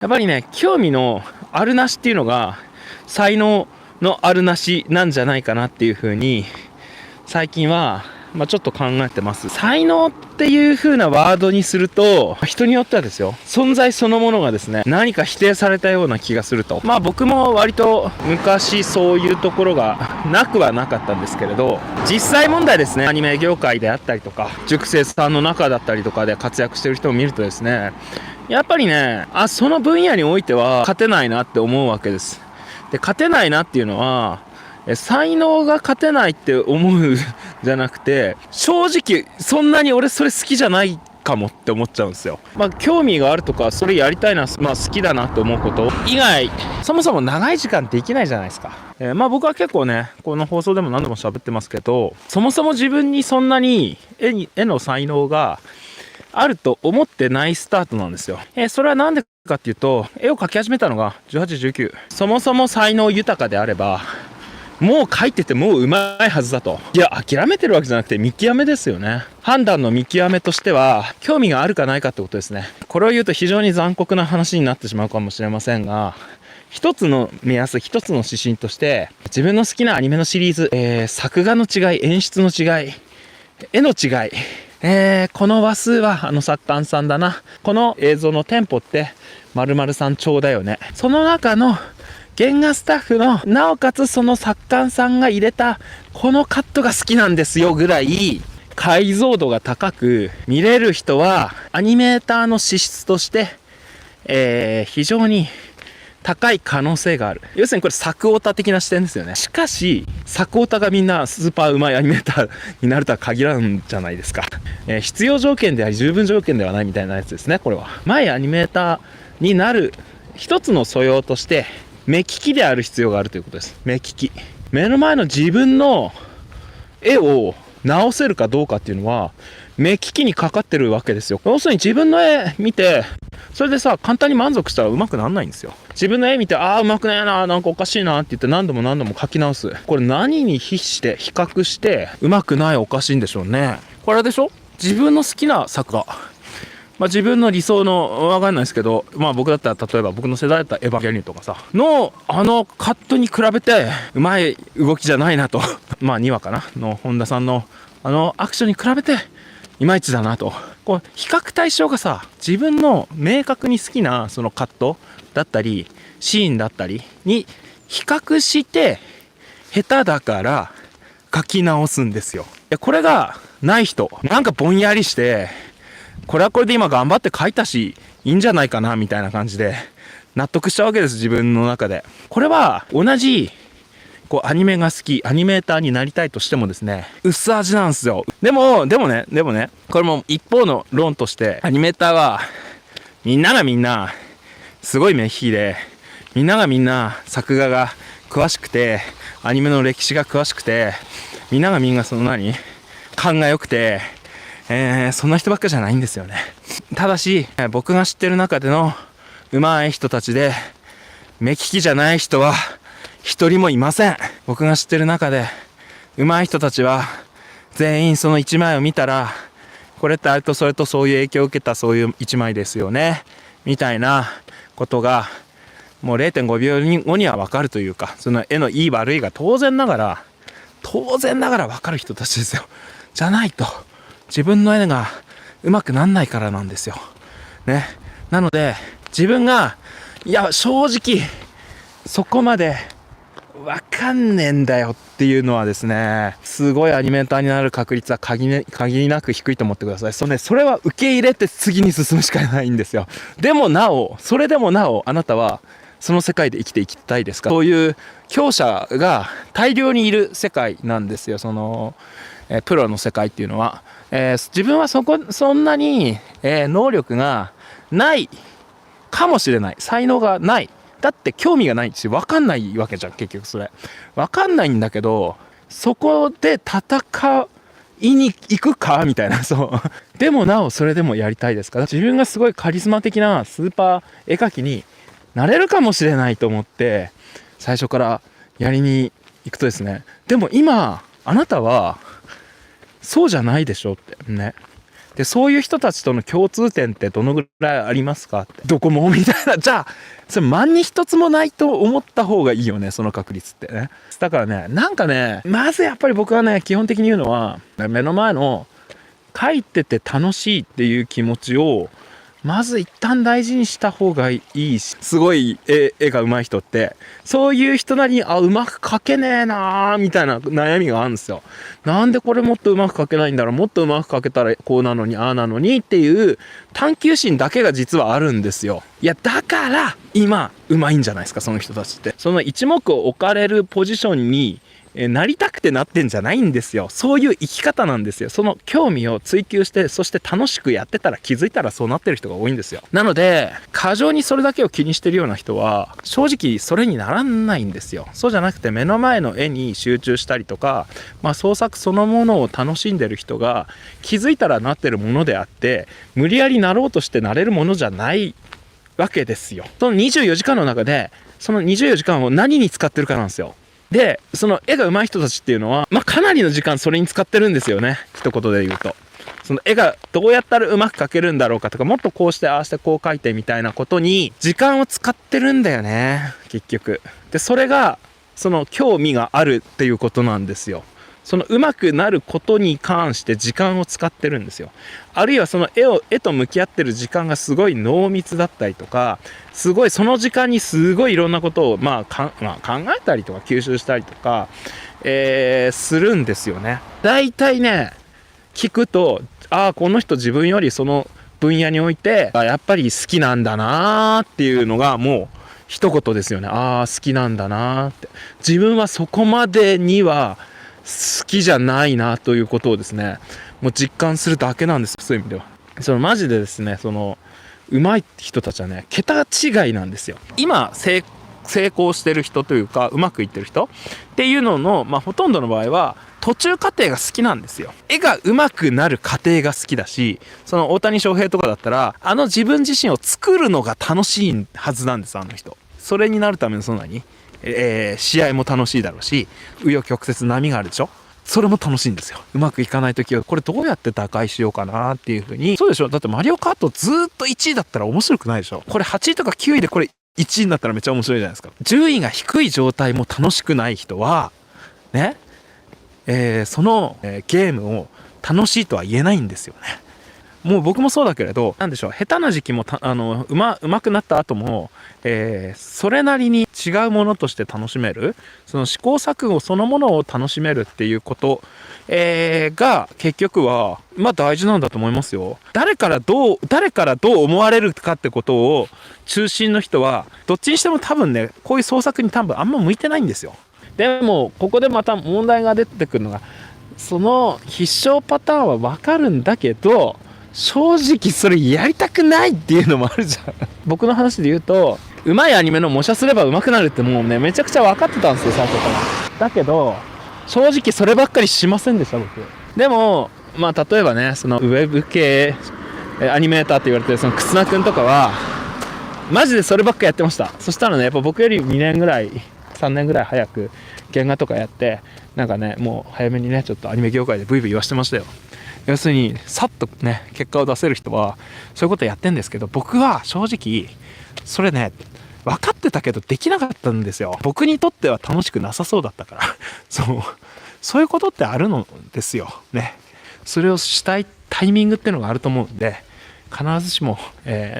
やっぱりね、興味のあるなしっていうのが才能のあるなしなんじゃないかなっていう風に最近はちょっと考えてます。才能っていう風なワードにすると、人によってはですよ、存在そのものがですね、何か否定されたような気がすると。僕も割と昔そういうところがなくはなかったんですけれど、実際問題ですね、アニメ業界であったりとか、塾生さんの中だったりとかで活躍してる人を見るとですね、やっぱりね、その分野においては勝てないなって思うわけです。で、勝てないなっていうのは、才能が勝てないって思うじゃなくて、正直そんなに俺それ好きじゃないかもって思っちゃうんですよ。興味があるとかそれやりたいな、好きだなと思うこと以外、そもそも長い時間できないじゃないですか。僕は結構ね、この放送でも何度も喋ってますけど、そもそも自分にそんなに絵の才能があると思ってないスタートなんですよ。それはなんでかっていうと、絵を描き始めたのが18、19。そもそも才能豊かであれば、もう描いててもう上手いはずだと。いや、諦めてるわけじゃなくて見極めですよね。判断の見極めとしては、興味があるかないかってことですね。これを言うと非常に残酷な話になってしまうかもしれませんが、一つの目安、一つの指針として、自分の好きなアニメのシリーズ、作画の違い、演出の違い、絵の違い、この話数はあの作家さんだな。この映像のテンポって〇〇さん調だよね。その中の原画スタッフの、なおかつその作家さんが入れたこのカットが好きなんですよぐらい解像度が高く見れる人はアニメーターの資質として、非常に高い可能性がある。要するにこれ作オタ的な視点ですよね。しかし作オタがみんなスーパーうまいアニメーターになるとは限らんじゃないですか。必要条件であり十分条件ではないみたいなやつですね。これは前アニメーターになる一つの素養として目利きである必要があるということです。目利き。目の前の自分の絵を直せるかどうかっていうのは目利きにかかってるわけですよ。要するに自分の絵見てそれでさ簡単に満足したらうまくなんないんですよ。自分の絵見てうまくねえな、なんかおかしいなって言って何度も何度も描き直す。これ何に比較してうまくないおかしいんでしょうね。これでしょ、自分の好きな作画、自分の理想のわかんないですけど、僕だったら例えば僕の世代だったらエヴァンゲリオンとかさのカットに比べてうまい動きじゃないなと2話かなの本田さんのアクションに比べていまいちだなと。こう比較対象がさ自分の明確に好きなそのカットだったりシーンだったりに比較して下手だから書き直すんですよ。これがない人なんかぼんやりしてこれはこれで今頑張って書いたしいいんじゃないかなみたいな感じで納得したわけです、自分の中で。これは同じアニメが好きアニメーターになりたいとしてもですね薄味なんですよ。でもねこれも一方の論としてアニメーターはみんながみんなすごい目利きでみんながみんな作画が詳しくてアニメの歴史が詳しくてみんながみんな勘が良くてそんな人ばっかじゃないんですよね。ただし僕が知ってる中での上手い人たちで目利きじゃない人は一人もいません。僕が知ってる中で上手い人たちは全員その一枚を見たらこれってあれとそれとそういう影響を受けたそういう一枚ですよねみたいなことがもう 0.5 秒後には分かるというか、その絵のいい悪いが当然ながら分かる人たちですよ。じゃないと自分の絵がうまくなんないからなんですよね。なので自分が正直そこまでわかんねえんだよっていうのはですね、すごいアニメーターになる確率は限りなく低いと思ってください。それは受け入れて次に進むしかないんですよ。それでもなおあなたはその世界で生きていきたいですか。そういう強者が大量にいる世界なんですよ、プロの世界っていうのは。自分はそんなに、能力がないかもしれない、才能がない、だって興味がないし分かんないわけじゃん。結局それ分かんないんだけどそこで戦いに行くかみたいな。そうでもなおそれでもやりたいですから、自分がすごいカリスマ的なスーパー絵描きになれるかもしれないと思って最初からやりに行くとですね、でも今あなたはそうじゃないでしょってね。で、そういう人たちとの共通点ってどのぐらいありますかって。どこもみたいな。じゃあ、それ万に一つもないと思った方がいいよね、その確率ってね。だからね、なんかね、まずやっぱり僕はね、基本的に言うのは、目の前の書いてて楽しいっていう気持ちを、まず一旦大事にした方がいいし、すごい絵が上手い人って、そういう人なりに、うまく描けねえなーみたいな悩みがあるんですよ。なんでこれもっとうまく描けないんだろう、もっとうまく描けたらこうなのに、ああなのにっていう探求心だけが実はあるんですよ。いや、だから、今、上手いんじゃないですか、その人たちって。その一目置かれるポジションに、なりたくてなってんじゃないんですよ。そういう生き方なんですよ。その興味を追求して、そして楽しくやってたら気づいたらそうなってる人が多いんですよ。なので、過剰にそれだけを気にしてるような人は、正直それにならないんですよ。そうじゃなくて目の前の絵に集中したりとか、創作そのものを楽しんでる人が気づいたらなってるものであって、無理やりなろうとしてなれるものじゃないわけですよ。その24時間の中で、その24時間を何に使ってるかなんですよ。で、その絵が上手い人たちっていうのは、かなりの時間それに使ってるんですよね。一言で言うと。その絵がどうやったらうまく描けるんだろうかとか、もっとこうしてああしてこう描いてみたいなことに時間を使ってるんだよね。結局。で、それが、その興味があるっていうことなんですよ。その上手くなることに関して時間を使ってるんですよ。あるいはその絵と向き合ってる時間がすごい濃密だったりとか、すごいその時間にすごいいろんなことを考えたりとか吸収したりとか、するんですよね。だいたいね、聞くと、この人自分よりその分野においてやっぱり好きなんだなーっていうのがもう一言ですよね。好きなんだなーって。自分はそこまでには好きじゃないなということをですね、もう実感するだけなんです。そういう意味では。そのマジでですね、その上手い人たちはね、桁違いなんですよ。今成功してる人というか、うまくいってる人っていうのの、ほとんどの場合は途中過程が好きなんですよ。絵が上手くなる過程が好きだし、その大谷翔平とかだったら、自分自身を作るのが楽しいはずなんです、あの人。それになるための試合も楽しいだろうし、紆余曲折波があるでしょ。それも楽しいんですよ。うまくいかない時はこれどうやって打開しようかなっていう風に。そうでしょ。だってマリオカートずっと1位だったら面白くないでしょ。これ8位とか9位でこれ1位になったらめっちゃ面白いじゃないですか。順位が低い状態も楽しくない人はね、その、ゲームを楽しいとは言えないんですよね。もう僕もそうだけれど、なんでしょう、下手な時期もうまくなった後も、それなりに違うものとして楽しめる、その試行錯誤そのものを楽しめるっていうこと、が結局は大事なんだと思いますよ。誰からどう思われるかってことを中心の人はどっちにしても多分ね、こういう創作に多分あんま向いてないんですよ。でもここでまた問題が出てくるのが、その必勝パターンは分かるんだけど、正直それやりたくないっていうのもあるじゃん。僕の話で言うと、うまいアニメの模写すれば上手くなるってもうね、めちゃくちゃ分かってたんですよ、最初から。だけど正直そればっかりしませんでした、僕。でも例えばね、そのウェブ系アニメーターって言われてるその忽那くんとかはマジでそればっかやってました。そしたらね、やっぱ僕より2年ぐらい3年ぐらい早く原画とかやって、なんかね、もう早めにね、ちょっとアニメ業界でブイブイ言わしてましたよ。要するにさっとね、結果を出せる人はそういうことやってんですけど、僕は正直それね、分かってたけどできなかったんですよ。僕にとっては楽しくなさそうだったからそういうことってあるのですよね。それをしたいタイミングっていうのがあると思うんで、必ずしも、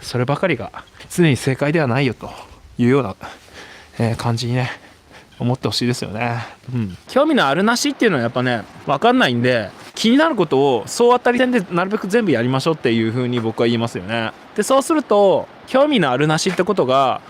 そればかりが常に正解ではないよというような、感じにね、思ってほしいですよね。興味のあるなしっていうのはやっぱね、分かんないんで、気になることを総当たり戦でなるべく全部やりましょうっていう風に僕は言いますよね。で、そうすると興味のあるなしってことが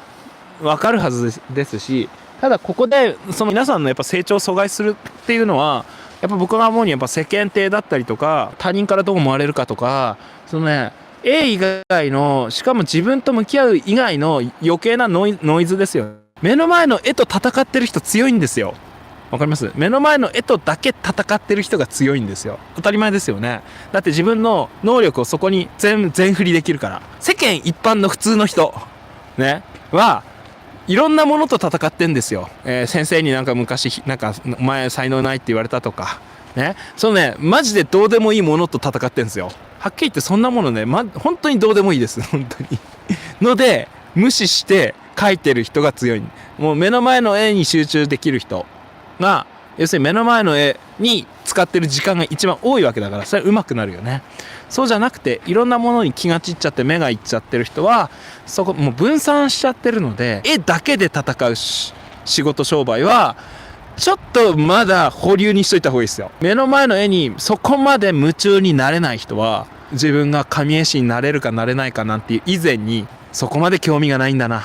分かるはずですし、ただここでその皆さんのやっぱ成長を阻害するっていうのは、やっぱ僕が思うにやっぱ世間体だったりとか、他人からどう思われるかとか、そのね、絵以外の、しかも自分と向き合う以外の余計なノイズですよ。目の前の絵と戦ってる人強いんですよ。わかります？目の前の絵とだけ戦ってる人が強いんですよ。当たり前ですよね。だって自分の能力をそこに全振りできるから。世間一般の普通の人ねはいろんなものと戦ってんですよ。先生になんか昔なんかお前才能ないって言われたとかね、そのね、マジでどうでもいいものと戦ってんですよ。はっきり言ってそんなものね、本当にどうでもいいです。本当に。ので、無視して描いてる人が強い。もう目の前の絵に集中できる人が、要するに目の前の絵に使ってる時間が一番多いわけだから、それは上手くなるよね。そうじゃなくて、いろんなものに気が散っちゃって目がいっちゃってる人は、そこもう分散しちゃってるので、絵だけで戦う仕事商売は、ちょっとまだ保留にしといた方がいいですよ。目の前の絵にそこまで夢中になれない人は、自分が神絵師になれるかなれないかなんていう以前に、そこまで興味がないんだな、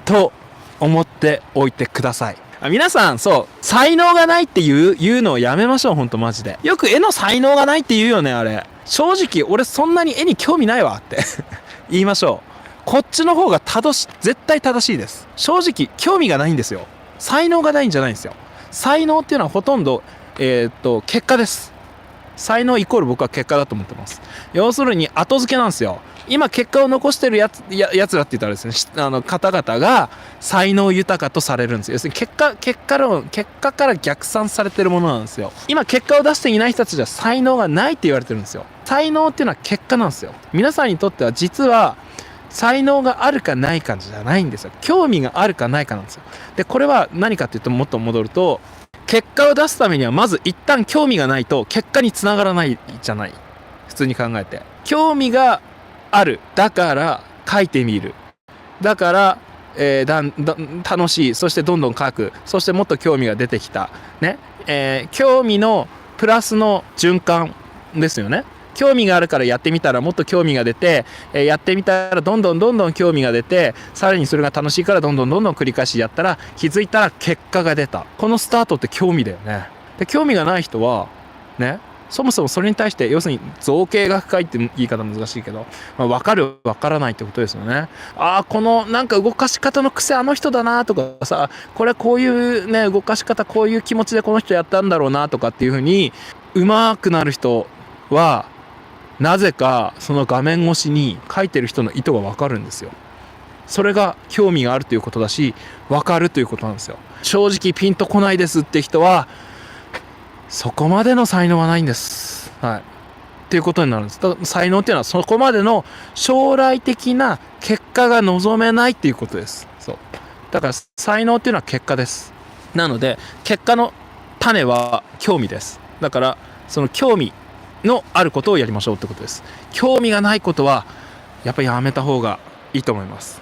と思っておいてください。皆さん、そう、才能がないって言うのをやめましょう、ほんとマジで。よく絵の才能がないって言うよね、あれ。正直、俺そんなに絵に興味ないわって言いましょう。こっちの方が絶対正しいです。正直、興味がないんですよ。才能がないんじゃないんですよ。才能っていうのはほとんど、結果です。才能イコール僕は結果だと思ってます。要するに後付けなんですよ。今結果を残してるやつらって言ったらですね、方々が才能豊かとされるんですよ。要するに結果から逆算されてるものなんですよ。今結果を出していない人たちじゃ才能がないって言われてるんですよ。才能っていうのは結果なんですよ。皆さんにとっては実は才能があるかないかじゃないんですよ。興味があるかないかなんですよ。で、これは何かっていうと、もっと戻ると、結果を出すためにはまず一旦興味がないと結果につながらないじゃない。普通に考えて。興味がある。だから書いてみる。だから、楽しい。そしてどんどん書く。そしてもっと興味が出てきた。ね。興味のプラスの循環ですよね。興味があるからやってみたらもっと興味が出て、やってみたらどんどん興味が出て、さらにそれが楽しいからどんどん繰り返しやったら、気づいたら結果が出た。このスタートって興味だよね。で、興味がない人はね、そもそもそれに対して、要するに造形が深いって言い方難しいけど、分かる分からないってことですよね。ああ、このなんか動かし方の癖あの人だなとかさ、これこういうね動かし方、こういう気持ちでこの人やったんだろうなとかっていう風に上手くなる人は、なぜかその画面越しに描いてる人の意図が分かるんですよ。それが興味があるということだし、分かるということなんですよ。正直ピンとこないですって人はそこまでの才能はないんです。はい。っていうことになるんです。だから才能っていうのはそこまでの将来的な結果が望めないっていうことです。そう。だから才能っていうのは結果です。なので結果の種は興味です。だからその興味のあることをやりましょうってことです。興味がないことはやっぱりやめた方がいいと思います。